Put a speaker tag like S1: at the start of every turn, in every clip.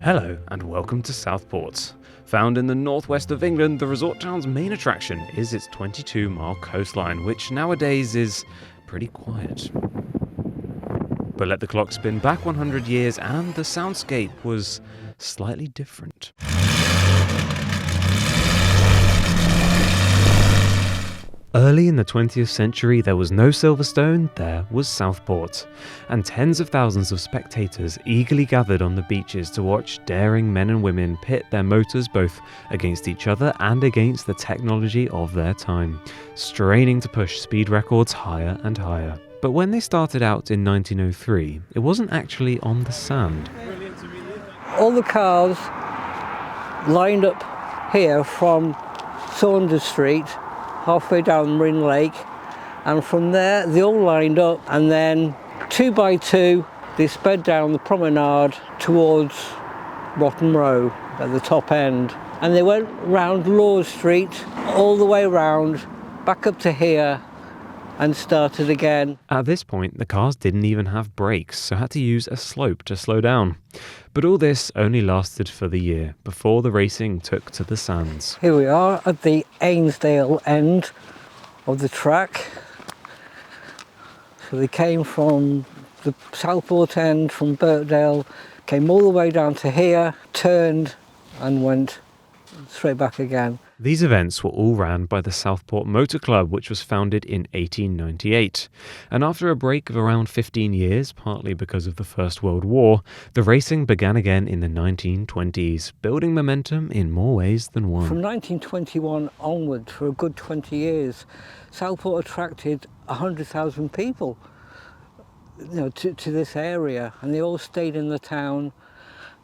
S1: Hello and welcome to Southport. Found in the northwest of England, the resort town's main attraction is its 22-mile coastline, which nowadays is pretty quiet. But let the clock spin back 100 years and the soundscape was slightly different. Early in the 20th century, there was no Silverstone, there was Southport, and tens of thousands of spectators eagerly gathered on the beaches to watch daring men and women pit their motors both against each other and against the technology of their time, straining to push speed records higher and higher. But when they started out in 1903, it wasn't actually on the sand.
S2: All the cars lined up here from Saunders Street, halfway down Marine Lake, and from there they all lined up, and then 2 by 2 they sped down the promenade towards Rotten Row at the top end, and they went round Law Street all the way round back up to here and started again.
S1: At this point, the cars didn't even have brakes, so had to use a slope to slow down. But all this only lasted for the year, before the racing took to the sands.
S2: Here we are at the Ainsdale end of the track. So they came from the Southport end, from Birkdale, came all the way down to here, turned and went straight back again.
S1: These events were all ran by the Southport Motor Club, which was founded in 1898. And after a break of around 15 years, partly because of the First World War, the racing began again in the 1920s, building momentum in more ways than one.
S2: From 1921 onwards, for a good 20 years, Southport attracted 100,000 people, to this area, and they all stayed in the town.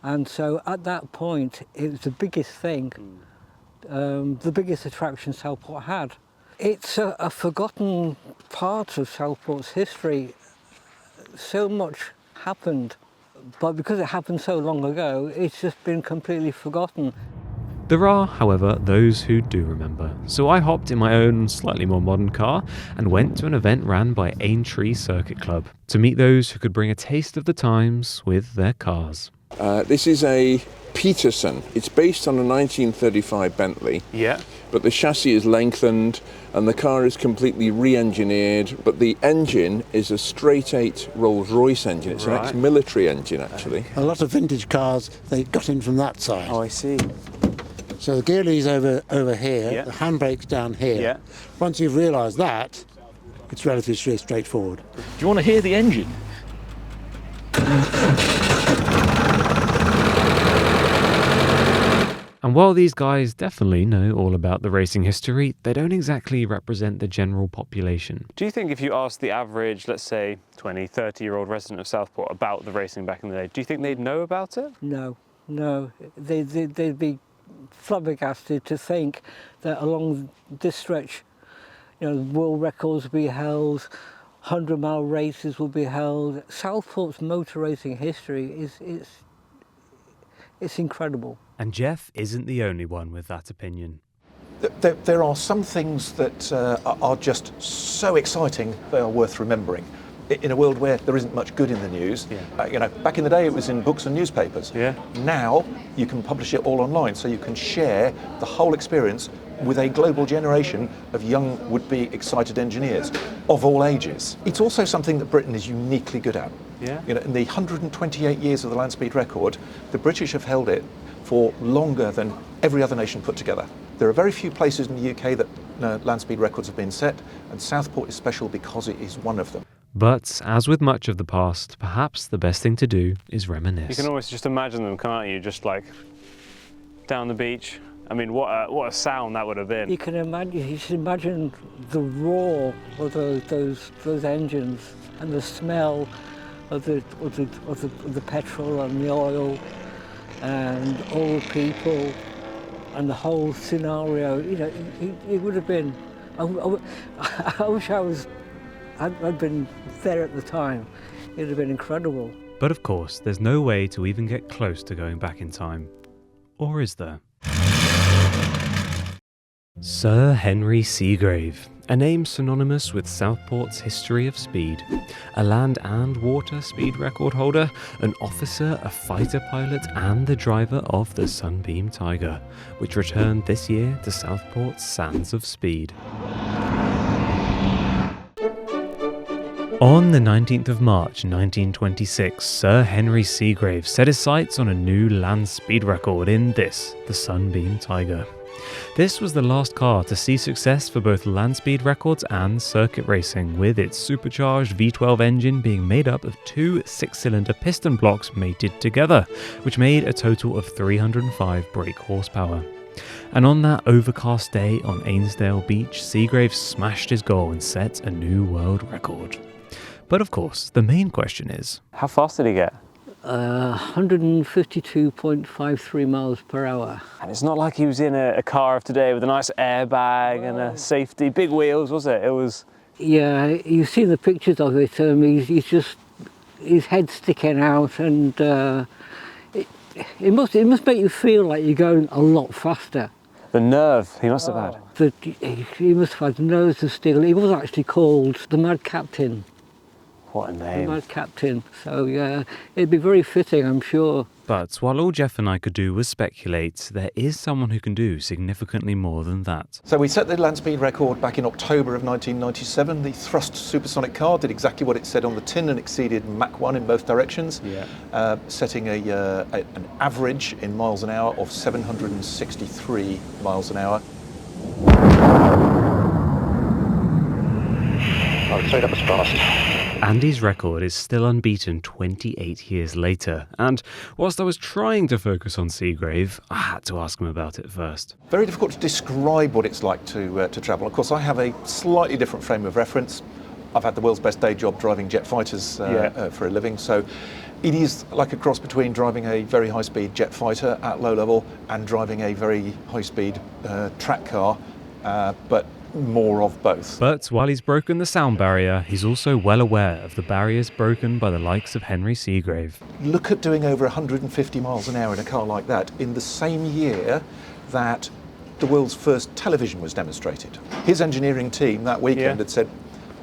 S2: And so at that point, it was the biggest thing. The biggest attraction Southport had. It's a forgotten part of Southport's history. So much happened, but because it happened so long ago, it's just been completely forgotten.
S1: There are, however, those who do remember. So I hopped in my own, slightly more modern car and went to an event ran by Aintree Circuit Club to meet those who could bring a taste of the times with their cars.
S3: This is a Peterson. It's based on a 1935 Bentley.
S1: Yeah.
S3: But the chassis is lengthened and the car is completely re-engineered, but the engine is a straight-8 Rolls-Royce engine. It's an ex-military engine, actually.
S4: A lot of vintage cars, they got in from that side.
S5: Oh, I see.
S4: So the gear lead's over here, the handbrake's down here.
S5: Yeah.
S4: Once you've realised that, it's relatively straightforward.
S5: Do you want to hear the engine?
S1: And while these guys definitely know all about the racing history, they don't exactly represent the general population.
S6: Do you think if you asked the average, let's say, 20, 30-year-old resident of Southport about the racing back in the day, do you think they'd know about it?
S2: No. They'd be flabbergasted to think that along this stretch, world records will be held, 100-mile races will be held. Southport's motor racing history it's incredible.
S1: And Geoff isn't the only one with that opinion.
S7: There are some things that are just so exciting they are worth remembering. In a world where there isn't much good in the news, back in the day it was in books and newspapers.
S6: Yeah.
S7: Now you can publish it all online, so you can share the whole experience with a global generation of young would-be excited engineers of all ages. It's also something that Britain is uniquely good at.
S6: Yeah.
S7: In the 128 years of the land speed record, the British have held it for longer than every other nation put together. There are very few places in the UK that land speed records have been set, and Southport is special because it is one of them.
S1: But, as with much of the past, perhaps the best thing to do is reminisce.
S6: You can almost just imagine them, can't you? Just like down the beach. I mean, what a sound that would have been.
S2: You can imagine the roar of those engines and the smell of the petrol and the oil and all the people and the whole scenario. It would have been. I wish I'd been there at the time. It would have been incredible.
S1: But of course, there's no way to even get close to going back in time. Or is there? Sir Henry Seagrave. a name synonymous with Southport's history of speed. A land and water speed record holder, an officer, a fighter pilot, and the driver of the Sunbeam Tiger, which returned this year to Southport's Sands of Speed. On the 19th of March 1926, Sir Henry Seagrave set his sights on a new land speed record in this, the Sunbeam Tiger. This was the last car to see success for both land speed records and circuit racing, with its supercharged V12 engine being made up of two 6-cylinder piston blocks mated together, which made a total of 305 brake horsepower. And on that overcast day on Ainsdale Beach, Seagrave smashed his goal and set a new world record. But of course, the main question is,
S6: how fast did he get?
S2: 152.53 miles per hour.
S6: And it's not like he was in a car of today with a nice airbag and a safety, big wheels, was it? It was...
S2: Yeah, you see the pictures of it, he's just, his head sticking out, and it must make you feel like you're going a lot faster.
S6: The nerve he must have had.
S2: He must have had nerves of steel. He was actually called the Mad Captain.
S6: What a name.
S2: The Mad Captain. So yeah, it'd be very fitting, I'm sure.
S1: but while all Geoff and I could do was speculate, there is someone who can do significantly more than that.
S7: So we set the land speed record back in October of 1997. The thrust supersonic car did exactly what it said on the tin and exceeded Mach 1 in both directions, setting an average in miles an hour of 763 miles an hour.
S5: I'll say that was fast.
S1: Andy's record is still unbeaten 28 years later, and whilst I was trying to focus on Seagrave, I had to ask him about it first.
S7: Very difficult to describe what it's like to travel. Of course, I have a slightly different frame of reference. I've had the world's best day job driving jet fighters for a living, so it is like a cross between driving a very high-speed jet fighter at low level and driving a very high-speed track car, but more of both.
S1: But while he's broken the sound barrier, he's also well aware of the barriers broken by the likes of Henry Seagrave.
S7: Look at doing over 150 miles an hour in a car like that in the same year that the world's first television was demonstrated. His engineering team that weekend had said,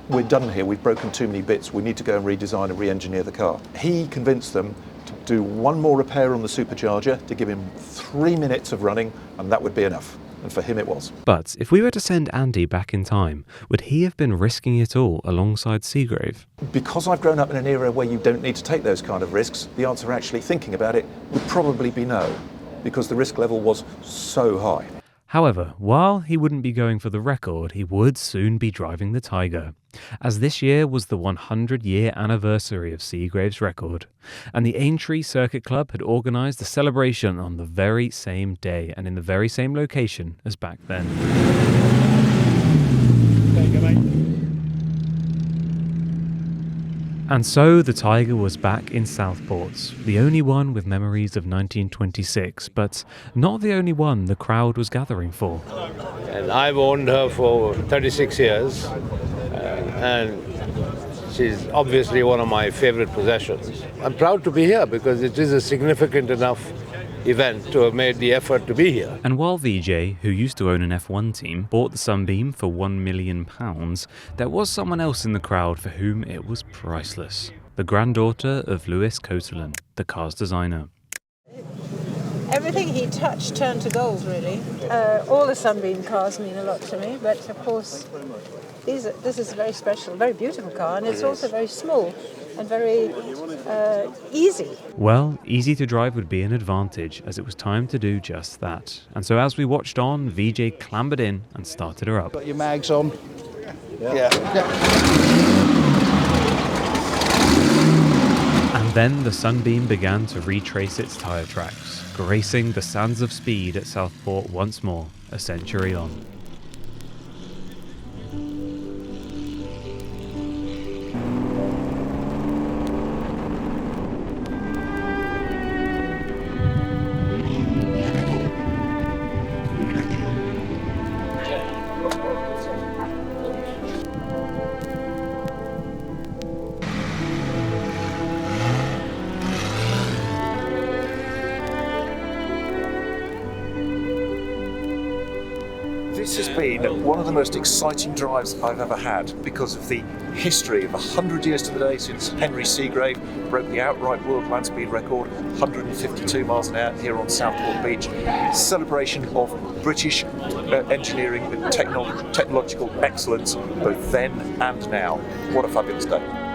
S7: we're done here, we've broken too many bits, we need to go and redesign and re-engineer the car. He convinced them to do one more repair on the supercharger to give him 3 minutes of running, and that would be enough. And for him it was.
S1: But if we were to send Andy back in time, would he have been risking it all alongside Seagrave?
S7: Because I've grown up in an era where you don't need to take those kind of risks, the answer actually thinking about it would probably be no, because the risk level was so high.
S1: However, while he wouldn't be going for the record, he would soon be driving the Tiger, as this year was the 100-year anniversary of Seagrave's record, and the Aintree Circuit Club had organised a celebration on the very same day and in the very same location as back then.
S5: There you go, mate.
S1: And so the Tiger was back in Southport, the only one with memories of 1926, but not the only one the crowd was gathering for.
S8: And I've owned her for 36 years, and she's obviously one of my favourite possessions. I'm proud to be here because it is a significant enough event to have made the effort to be here.
S1: And while VJ, who used to own an F1 team, bought the Sunbeam for £1 million, there was someone else in the crowd for whom it was priceless. The granddaughter of Louis Coatelen, the car's designer.
S9: Everything he touched turned to gold, really. All the Sunbeam cars mean a lot to me, but of course this is a very special, very beautiful car, and it's also very small and very easy.
S1: Well, easy to drive would be an advantage, as it was time to do just that. And so as we watched on, VJ clambered in and started her up.
S5: Got your mags on? Yeah.
S1: And then the Sunbeam began to retrace its tyre tracks, gracing the sands of speed at Southport once more, a century on.
S7: This has been one of the most exciting drives I've ever had because of the history of 100 years to the day since Henry Seagrave broke the outright world land speed record, 152 miles an hour here on Southport Beach. Celebration of British engineering and technological excellence both then and now. What a fabulous day.